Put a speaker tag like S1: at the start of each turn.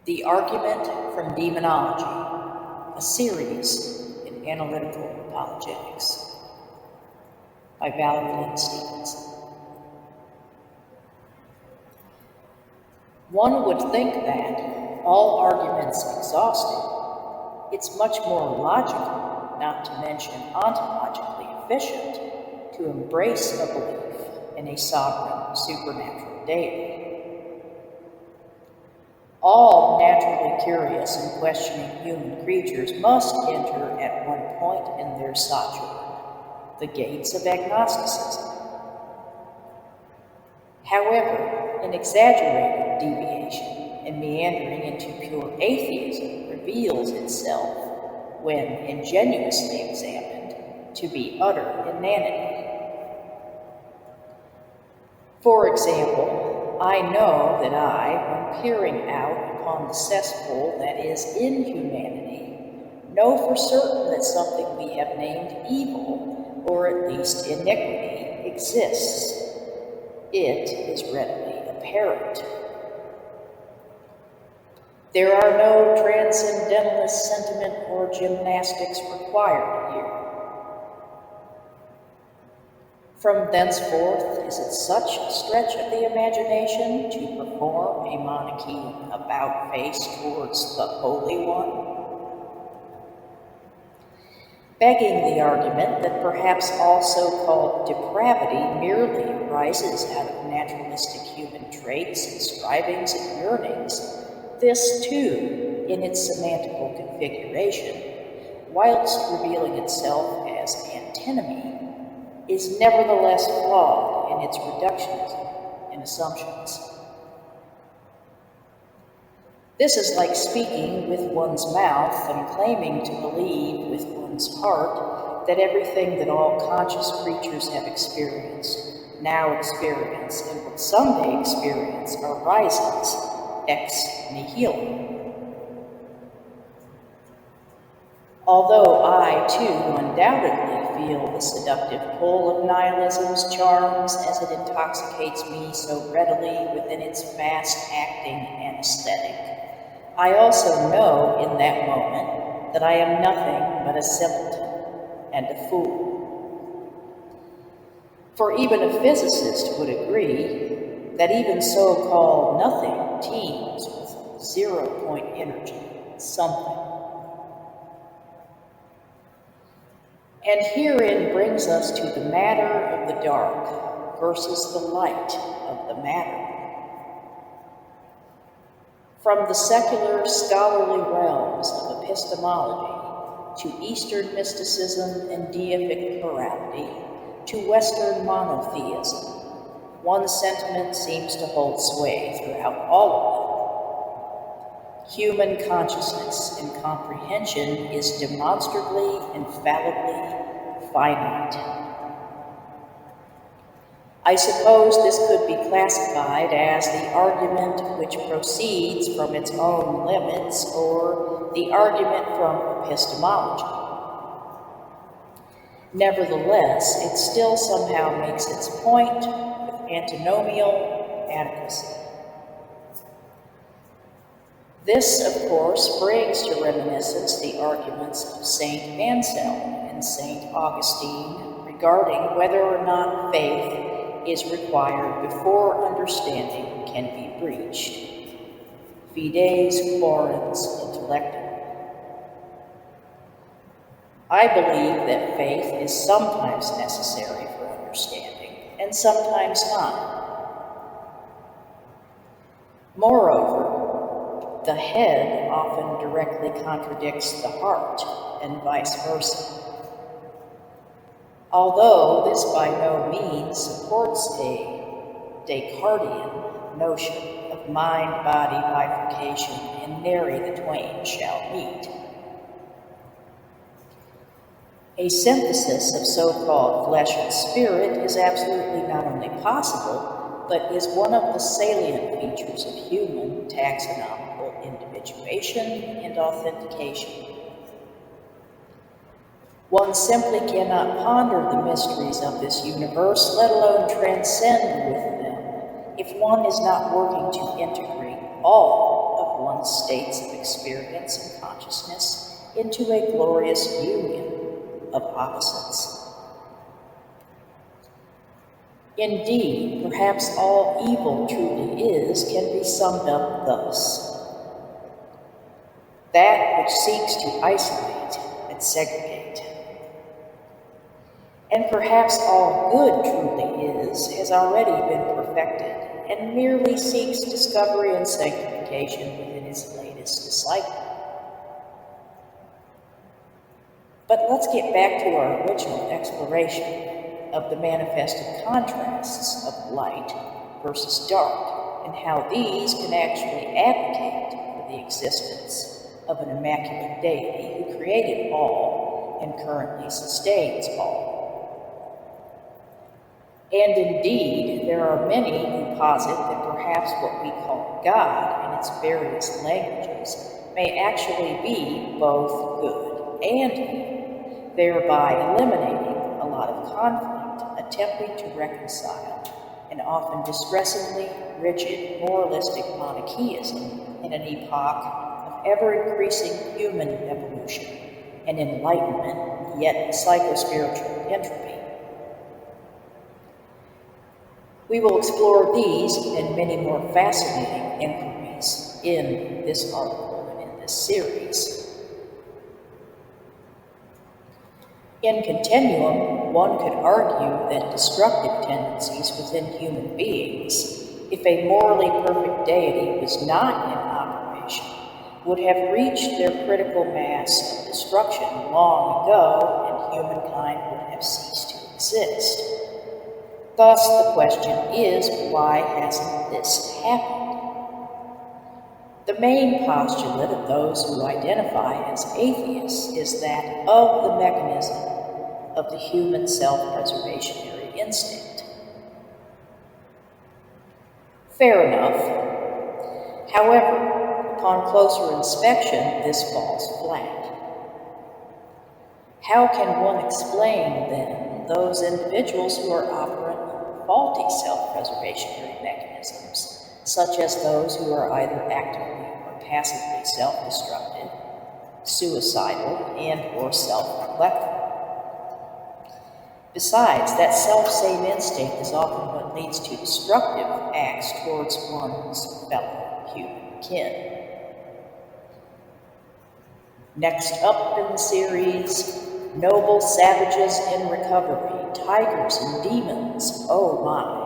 S1: The Argument from Demonology, a series in Analytical Apologetics, by Valerie Stevens. One would think that, all arguments exhausted, it's much more logical, not to mention ontologically efficient, to embrace a belief in a sovereign supernatural deity. All naturally curious and questioning human creatures must enter at one point in their sojourn the gates of agnosticism. However, an exaggerated deviation and meandering into pure atheism reveals itself, when ingenuously examined, to be utter inanity. For example, I know that I, when peering out upon the cesspool that is inhumanity, know for certain that something we have named evil, or at least iniquity, exists. It is readily apparent. There are no transcendentalist sentiment or gymnastics required here. From thenceforth, is it such a stretch of the imagination to perform a Manichaean about-face towards the Holy One? Begging the argument that perhaps all so-called depravity merely arises out of naturalistic human traits and strivings and yearnings, this too, in its semantical configuration, whilst revealing itself as antinomy, is nevertheless flawed in its reductionism and assumptions. This is like speaking with one's mouth and claiming to believe with one's heart that everything that all conscious creatures have experienced, now experience, and will someday experience arises ex nihilo. Although I, too, undoubtedly feel the seductive pull of nihilism's charms as it intoxicates me so readily within its fast-acting anesthetic, I also know in that moment that I am nothing but a simpleton and a fool. For even a physicist would agree that even so-called nothing teems with zero-point energy, something. And herein brings us to the matter of the dark versus the light of the matter. From the secular scholarly realms of epistemology to Eastern mysticism and deific plurality to Western monotheism, one sentiment seems to hold sway throughout all of them. Human consciousness and comprehension is demonstrably, infallibly finite. I suppose this could be classified as the argument which proceeds from its own limits, or the argument from epistemology. Nevertheless, it still somehow makes its point with antinomial adequacy. This, of course, brings to reminiscence the arguments of Saint Anselm and Saint Augustine regarding whether or not faith is required before understanding can be breached. Fides quorens intellectum. I believe that faith is sometimes necessary for understanding, and sometimes not. Moreover, the head often directly contradicts the heart, and vice versa. Although this by no means supports a Descartesian notion of mind-body bifurcation and nary the twain shall meet. A synthesis of so-called flesh and spirit is absolutely not only possible, but is one of the salient features of human taxonomical individuation and authentication. One simply cannot ponder the mysteries of this universe, let alone transcend with them, if one is not working to integrate all of states of experience and consciousness into a glorious union of opposites. Indeed, perhaps all evil truly is can be summed up thus: that which seeks to isolate and segregate. And perhaps all good truly is has already been perfected and merely seeks discovery and sanctification within its latest disciple. But let's get back to our original exploration of the manifested contrasts of light versus dark, and how these can actually advocate for the existence of an immaculate deity who created all and currently sustains all. And indeed, there are many who posit that perhaps what we call God in its various languages may actually be both good and evil, thereby eliminating a lot of conflict, attempting to reconcile an often distressingly rigid moralistic monotheism in an epoch of ever-increasing human evolution and enlightenment, yet psychospiritual entropy. We will explore these and many more fascinating inquiries in this article and in this series. In Continuum, one could argue that destructive tendencies within human beings, if a morally perfect deity was not in operation, would have reached their critical mass of destruction long ago, and humankind would have ceased to exist. Thus, the question is, why hasn't this happened? The main postulate of those who identify as atheists is that of the mechanism of the human self-preservationary instinct. Fair enough. However, upon closer inspection, this falls flat. How can one explain, then, those individuals who are operant on faulty self-preservationary mechanisms, such as those who are either actively or passively self-destructive, suicidal, and or self-neglectful? Besides, that self-same instinct is often what leads to destructive acts towards one's fellow human kin. Next up in the series, Noble Savages in Recovery, Tigers and Demons, oh my.